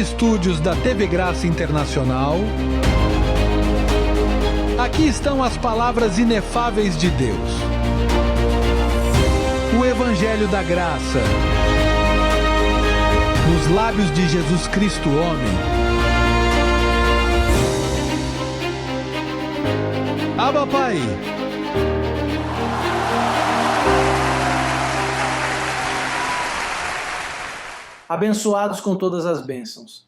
estúdios da TV Graça Internacional, aqui estão as palavras inefáveis de Deus. O Evangelho da Graça, nos lábios de Jesus Cristo, homem. Abba, Pai. Abençoados com todas as bênçãos.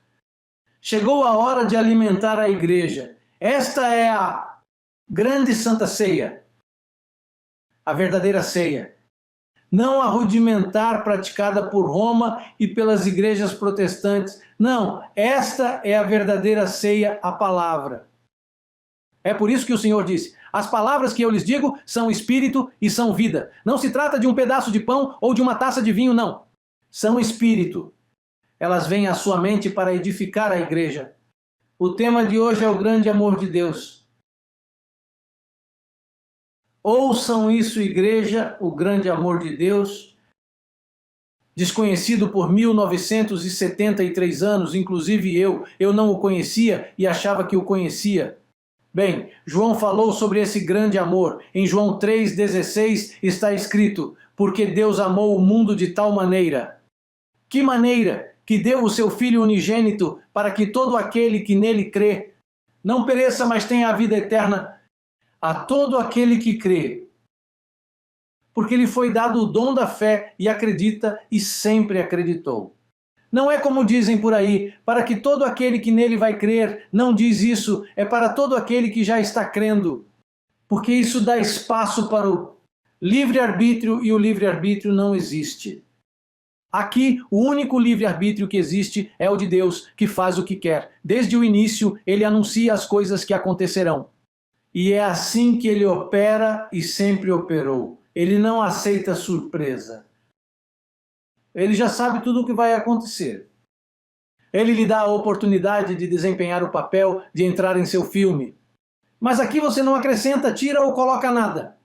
Chegou a hora de alimentar a igreja. Esta é a grande Santa Ceia, a verdadeira ceia. Não a rudimentar praticada por Roma e pelas igrejas protestantes. Não, esta é a verdadeira ceia, a palavra. É por isso que o Senhor disse: as palavras que eu lhes digo são espírito e são vida. Não se trata de um pedaço de pão ou de uma taça de vinho, não. São espírito. Elas vêm à sua mente para edificar a igreja. O tema de hoje é o grande amor de Deus. Ouçam isso, igreja, o grande amor de Deus, desconhecido por 1973 anos, inclusive eu não o conhecia e achava que o conhecia. Bem, João falou sobre esse grande amor. Em João 3,16 está escrito: porque Deus amou o mundo de tal maneira. Que maneira? Que deu o seu Filho unigênito para que todo aquele que nele crê não pereça, mas tenha a vida eterna. A todo aquele que crê. Porque lhe foi dado o dom da fé e acredita e sempre acreditou. Não é como dizem por aí, para que todo aquele que nele vai crer. Não diz isso, é para todo aquele que já está crendo. Porque isso dá espaço para o livre-arbítrio e o livre-arbítrio não existe. Aqui, o único livre-arbítrio que existe é o de Deus, que faz o que quer. Desde o início, ele anuncia as coisas que acontecerão. E é assim que ele opera e sempre operou. Ele não aceita surpresa. Ele já sabe tudo o que vai acontecer. Ele lhe dá a oportunidade de desempenhar o papel, de entrar em seu filme. Mas aqui você não acrescenta, tira ou coloca nada.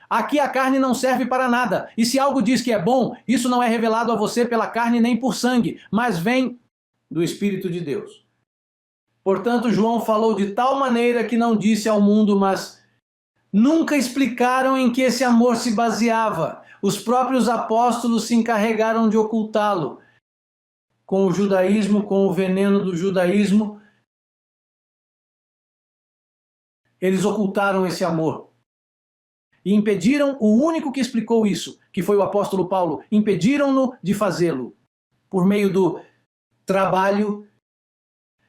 Aqui a carne não serve para nada. E se algo diz que é bom, isso não é revelado a você pela carne nem por sangue, mas vem do Espírito de Deus. Portanto, João falou de tal maneira que não disse ao mundo, mas nunca explicaram em que esse amor se baseava. Os próprios apóstolos se encarregaram de ocultá-lo. Com o judaísmo, com o veneno do judaísmo, eles ocultaram esse amor. E impediram o único que explicou isso, que foi o apóstolo Paulo. Impediram-no de fazê-lo, por meio do trabalho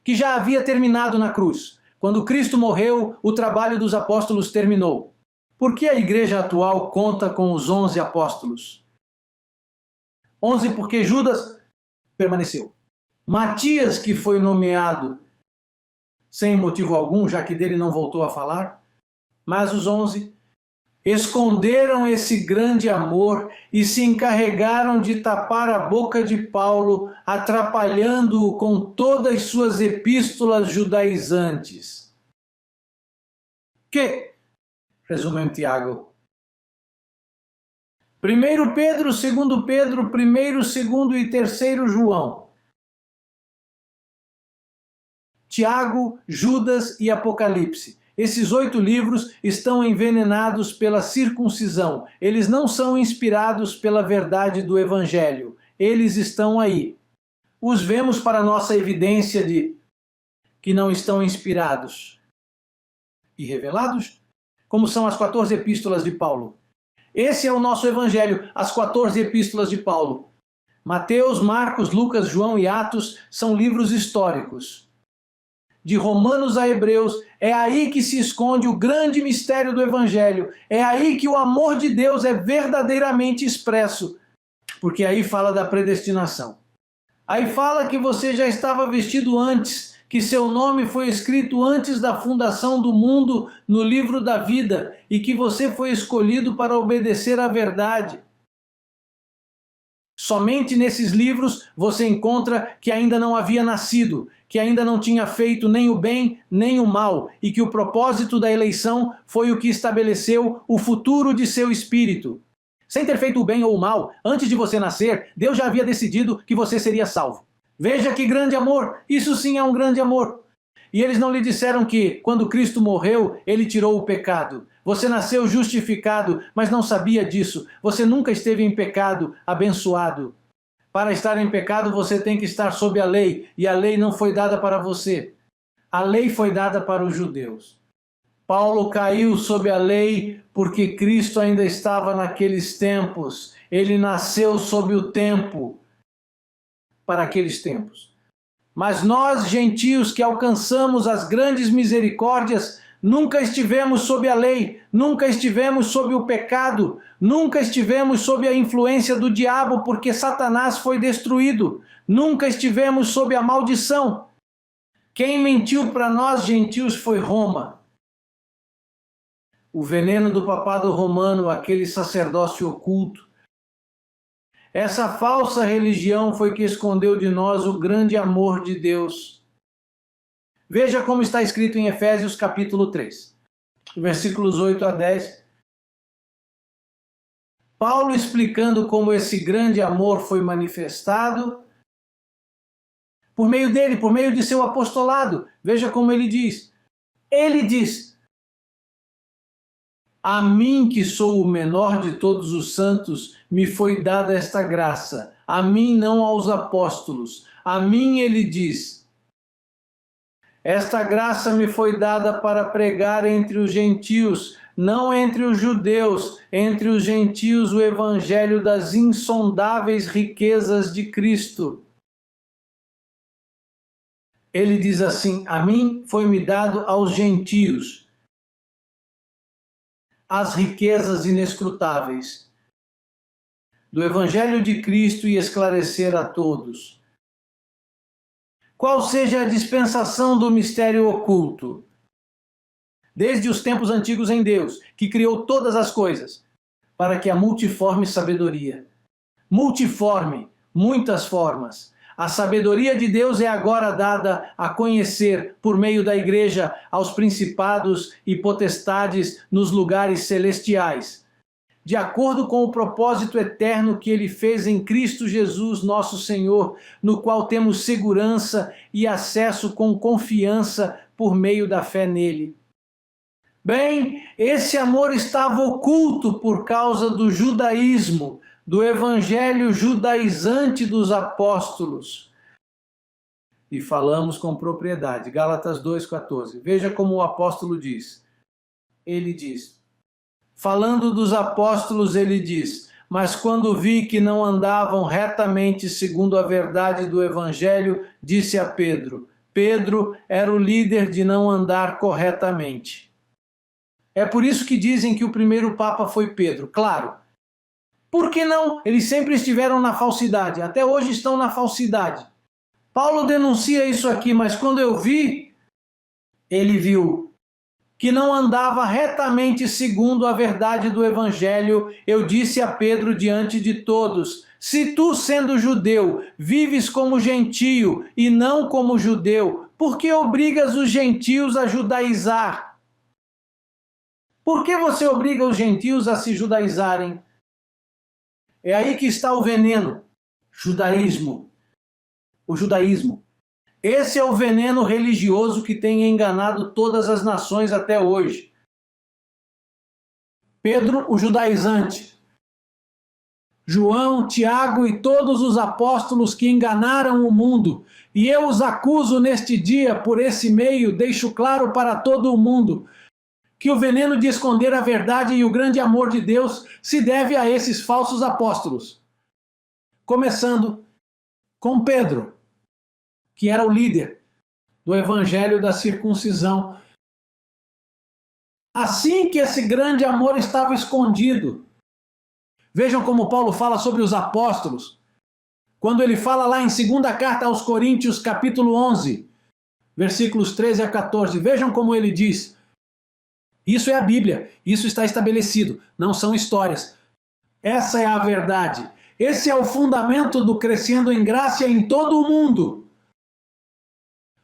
que já havia terminado na cruz. Quando Cristo morreu, o trabalho dos apóstolos terminou. Por que a igreja atual conta com os 11 apóstolos? 11 porque Judas permaneceu. Matias, que foi nomeado sem motivo algum, já que dele não voltou a falar, mas os 11 esconderam esse grande amor e se encarregaram de tapar a boca de Paulo, atrapalhando-o com todas as suas epístolas judaizantes. Que? Resume Tiago. 1 Pedro, 2 Pedro, 1, 2 e 3 João. Tiago, Judas e Apocalipse. Esses 8 livros estão envenenados pela circuncisão. Eles não são inspirados pela verdade do Evangelho. Eles estão aí. Os vemos para nossa evidência de que não estão inspirados e revelados, como são as 14 epístolas de Paulo. Esse é o nosso Evangelho, as 14 epístolas de Paulo. Mateus, Marcos, Lucas, João e Atos são livros históricos. De Romanos a Hebreus, é aí que se esconde o grande mistério do Evangelho. É aí que o amor de Deus é verdadeiramente expresso. Porque aí fala da predestinação. Aí fala que você já estava vestido antes, que seu nome foi escrito antes da fundação do mundo no livro da vida e que você foi escolhido para obedecer à verdade. Somente nesses livros você encontra que ainda não havia nascido, que ainda não tinha feito nem o bem nem o mal, e que o propósito da eleição foi o que estabeleceu o futuro de seu espírito. Sem ter feito o bem ou o mal, antes de você nascer, Deus já havia decidido que você seria salvo. Veja que grande amor! Isso sim é um grande amor. E eles não lhe disseram que, quando Cristo morreu, ele tirou o pecado. Você nasceu justificado, mas não sabia disso. Você nunca esteve em pecado, abençoado. Para estar em pecado, você tem que estar sob a lei, e a lei não foi dada para você. A lei foi dada para os judeus. Paulo caiu sob a lei porque Cristo ainda estava naqueles tempos. Ele nasceu sob o tempo para aqueles tempos. Mas nós, gentios que alcançamos as grandes misericórdias, nunca estivemos sob a lei, nunca estivemos sob o pecado, nunca estivemos sob a influência do diabo, porque Satanás foi destruído, nunca estivemos sob a maldição. Quem mentiu para nós, gentios, foi Roma. O veneno do papado romano, aquele sacerdócio oculto. Essa falsa religião foi que escondeu de nós o grande amor de Deus. Veja como está escrito em Efésios capítulo 3, versículos 8 a 10. Paulo explicando como esse grande amor foi manifestado por meio dele, por meio de seu apostolado. Veja como ele diz. Ele diz: a mim, que sou o menor de todos os santos, me foi dada esta graça. A mim, não aos apóstolos. A mim, ele diz: esta graça me foi dada para pregar entre os gentios, não entre os judeus, entre os gentios o evangelho das insondáveis riquezas de Cristo. Ele diz assim: a mim foi-me dado aos gentios as riquezas inescrutáveis do evangelho de Cristo e esclarecer a todos qual seja a dispensação do mistério oculto, desde os tempos antigos em Deus, que criou todas as coisas, para que a multiforme sabedoria, multiforme, muitas formas, a sabedoria de Deus é agora dada a conhecer por meio da igreja aos principados e potestades nos lugares celestiais, de acordo com o propósito eterno que ele fez em Cristo Jesus, nosso Senhor, no qual temos segurança e acesso com confiança por meio da fé nele. Bem, esse amor estava oculto por causa do judaísmo, do evangelho judaizante dos apóstolos. E falamos com propriedade. Gálatas 2,14. Veja como o apóstolo diz. Ele diz, falando dos apóstolos, ele diz: mas quando vi que não andavam retamente segundo a verdade do evangelho, disse a Pedro. Pedro era o líder de não andar corretamente. É por isso que dizem que o primeiro papa foi Pedro, claro. Por que não? Eles sempre estiveram na falsidade, até hoje estão na falsidade. Paulo denuncia isso aqui, mas quando eu vi, ele viu que não andava retamente segundo a verdade do evangelho. Eu disse a Pedro diante de todos: se tu, sendo judeu, vives como gentio e não como judeu, por que obrigas os gentios a judaizar? Por que você obriga os gentios a se judaizarem? É aí que está o veneno. Judaísmo. O judaísmo. Esse é o veneno religioso que tem enganado todas as nações até hoje. Pedro, o judaizante. João, Tiago e todos os apóstolos que enganaram o mundo. E eu os acuso neste dia, por esse meio, deixo claro para todo o mundo que o veneno de esconder a verdade e o grande amor de Deus se deve a esses falsos apóstolos. Começando com Pedro, que era o líder do evangelho da circuncisão. Assim que esse grande amor estava escondido. Vejam como Paulo fala sobre os apóstolos. Quando ele fala lá em 2ª carta aos Coríntios, capítulo 11, versículos 13 a 14. Vejam como ele diz. Isso é a Bíblia, isso está estabelecido, não são histórias. Essa é a verdade. Esse é o fundamento do crescendo em graça em todo o mundo.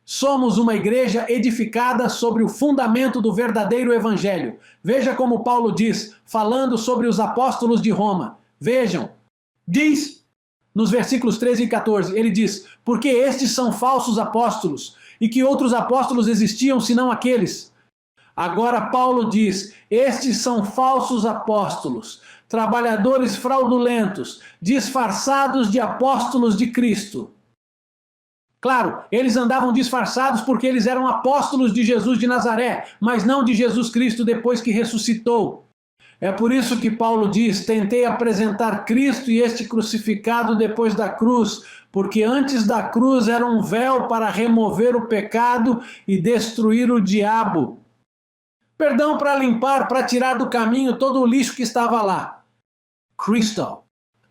Somos uma igreja edificada sobre o fundamento do verdadeiro evangelho. Veja como Paulo diz, falando sobre os apóstolos de Roma. Vejam, diz: nos versículos 13 e 14, ele diz: porque estes são falsos apóstolos, e que outros apóstolos existiam senão aqueles. Agora Paulo diz: estes são falsos apóstolos, trabalhadores fraudulentos, disfarçados de apóstolos de Cristo. Claro, eles andavam disfarçados porque eles eram apóstolos de Jesus de Nazaré, mas não de Jesus Cristo depois que ressuscitou. É por isso que Paulo diz: tentei apresentar Cristo e este crucificado depois da cruz, porque antes da cruz era um véu para remover o pecado e destruir o diabo. Perdão para limpar, para tirar do caminho todo o lixo que estava lá. Cristo.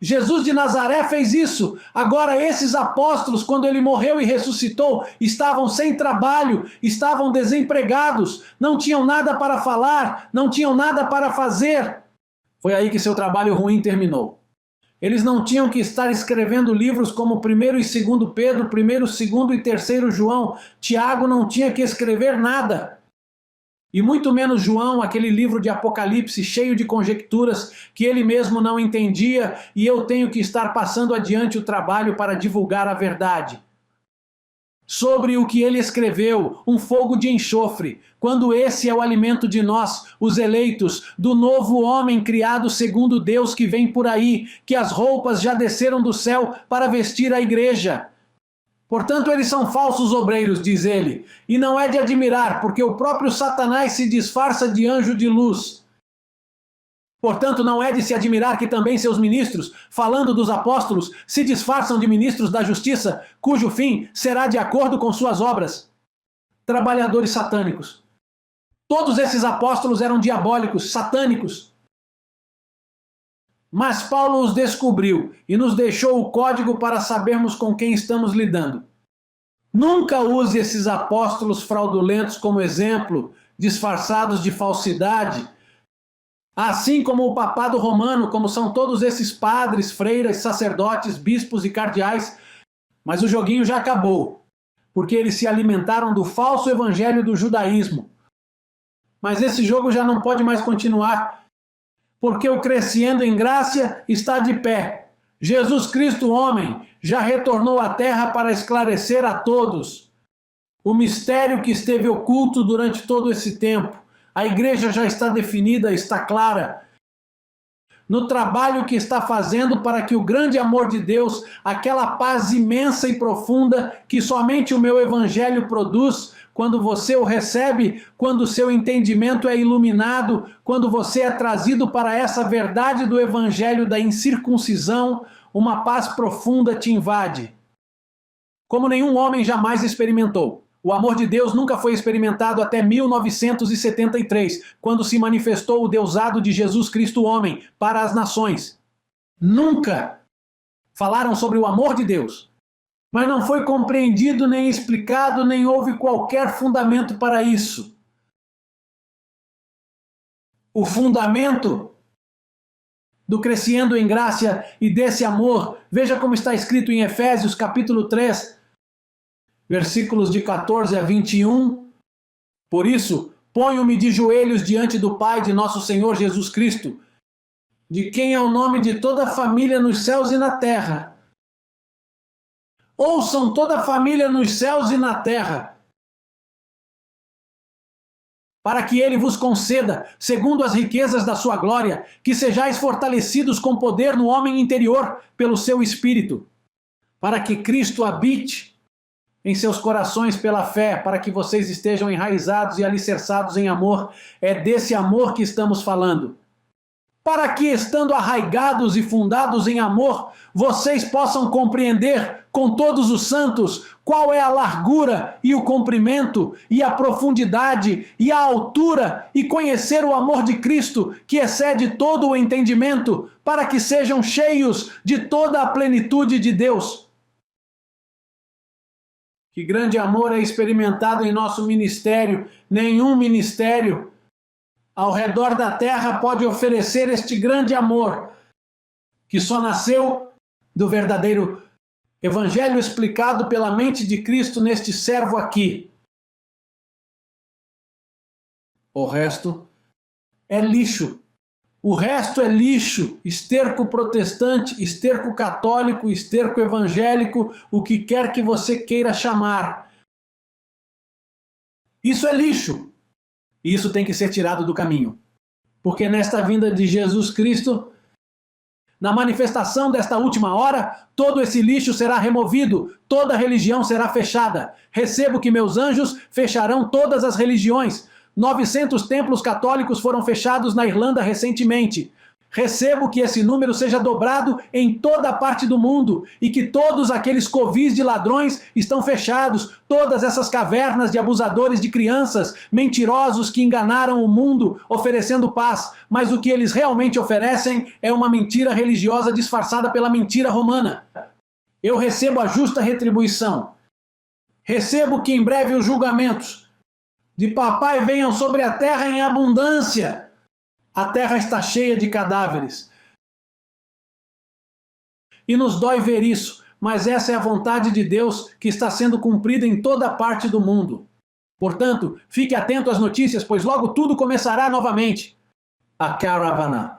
Jesus de Nazaré fez isso. Agora esses apóstolos, quando ele morreu e ressuscitou, estavam sem trabalho, estavam desempregados, não tinham nada para falar, não tinham nada para fazer. Foi aí que seu trabalho ruim terminou. Eles não tinham que estar escrevendo livros como 1º e 2º Pedro, 1º, 2º e 3º João. Tiago não tinha que escrever nada. E muito menos João, aquele livro de Apocalipse cheio de conjecturas que ele mesmo não entendia, e eu tenho que estar passando adiante o trabalho para divulgar a verdade. Sobre o que ele escreveu, um fogo de enxofre, quando esse é o alimento de nós, os eleitos, do novo homem criado segundo Deus que vem por aí, que as roupas já desceram do céu para vestir a igreja. Portanto, eles são falsos obreiros, diz ele, e não é de admirar, porque o próprio Satanás se disfarça de anjo de luz. Portanto, não é de se admirar que também seus ministros, falando dos apóstolos, se disfarçam de ministros da justiça, cujo fim será de acordo com suas obras. Trabalhadores satânicos. Todos esses apóstolos eram diabólicos, satânicos. Mas Paulo os descobriu e nos deixou o código para sabermos com quem estamos lidando. Nunca use esses apóstolos fraudulentos como exemplo, disfarçados de falsidade, assim como o papado romano, como são todos esses padres, freiras, sacerdotes, bispos e cardeais. Mas o joguinho já acabou, porque eles se alimentaram do falso evangelho do judaísmo. Mas esse jogo já não pode mais continuar, porque o Crescendo em Graça está de pé. Jesus Cristo, homem, já retornou à terra para esclarecer a todos o mistério que esteve oculto durante todo esse tempo. A igreja já está definida, está clara, no trabalho que está fazendo para que o grande amor de Deus, aquela paz imensa e profunda que somente o meu evangelho produz, quando você o recebe, quando o seu entendimento é iluminado, quando você é trazido para essa verdade do evangelho da incircuncisão, uma paz profunda te invade. Como nenhum homem jamais experimentou. O amor de Deus nunca foi experimentado até 1973, quando se manifestou o deusado de Jesus Cristo homem para as nações. Nunca falaram sobre o amor de Deus. Mas não foi compreendido, nem explicado, nem houve qualquer fundamento para isso. O fundamento do Crescendo em Graça e desse amor, veja como está escrito em Efésios capítulo 3, versículos de 14 a 21. Por isso, ponho-me de joelhos diante do Pai de nosso Senhor Jesus Cristo, de quem é o nome de toda a família nos céus e na terra. Ouçam toda a família nos céus e na terra, para que ele vos conceda, segundo as riquezas da sua glória, que sejais fortalecidos com poder no homem interior pelo seu Espírito, para que Cristo habite em seus corações pela fé, para que vocês estejam enraizados e alicerçados em amor. É desse amor que estamos falando. Para que, estando arraigados e fundados em amor, vocês possam compreender com todos os santos qual é a largura e o comprimento e a profundidade e a altura, e conhecer o amor de Cristo, que excede todo o entendimento, para que sejam cheios de toda a plenitude de Deus. Que grande amor é experimentado em nosso ministério. Nenhum ministério ao redor da terra pode oferecer este grande amor, que só nasceu do verdadeiro evangelho explicado pela mente de Cristo neste servo aqui. O resto é lixo O resto é lixo, esterco protestante, esterco católico, esterco evangélico, o que quer que você queira chamar. Isso é lixo. E isso tem que ser tirado do caminho. Porque nesta vinda de Jesus Cristo, na manifestação desta última hora, todo esse lixo será removido, toda religião será fechada. Recebo que meus anjos fecharão todas as religiões. 900 templos católicos foram fechados na Irlanda recentemente. Recebo que esse número seja dobrado em toda a parte do mundo e que todos aqueles covis de ladrões estão fechados, todas essas cavernas de abusadores de crianças, mentirosos que enganaram o mundo oferecendo paz, mas o que eles realmente oferecem é uma mentira religiosa disfarçada pela mentira romana. Eu recebo a justa retribuição. Recebo que em breve os julgamentos de papai venham sobre a terra em abundância. A terra está cheia de cadáveres. E nos dói ver isso, mas essa é a vontade de Deus que está sendo cumprida em toda parte do mundo. Portanto, fique atento às notícias, pois logo tudo começará novamente. A caravana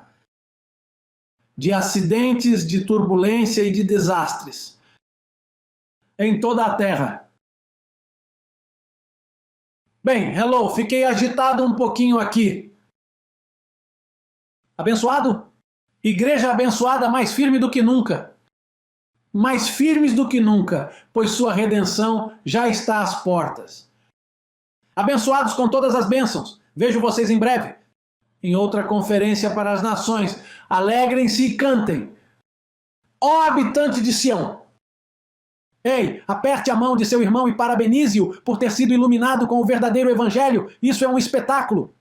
de acidentes, de turbulência e de desastres em toda a terra. Bem, hello, fiquei agitado um pouquinho aqui. Abençoado? Igreja abençoada, mais firme do que nunca. Mais firmes do que nunca, pois sua redenção já está às portas. Abençoados com todas as bênçãos. Vejo vocês em breve. Em outra conferência para as nações. Alegrem-se e cantem. Ó habitante de Sião! Ei, aperte a mão de seu irmão e parabenize-o por ter sido iluminado com o verdadeiro evangelho. Isso é um espetáculo.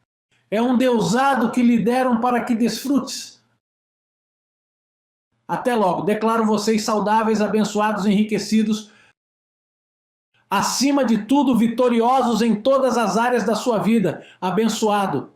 É um deusado que lhe deram para que desfrutes. Até logo. Declaro vocês saudáveis, abençoados, enriquecidos. Acima de tudo, vitoriosos em todas as áreas da sua vida. Abençoado.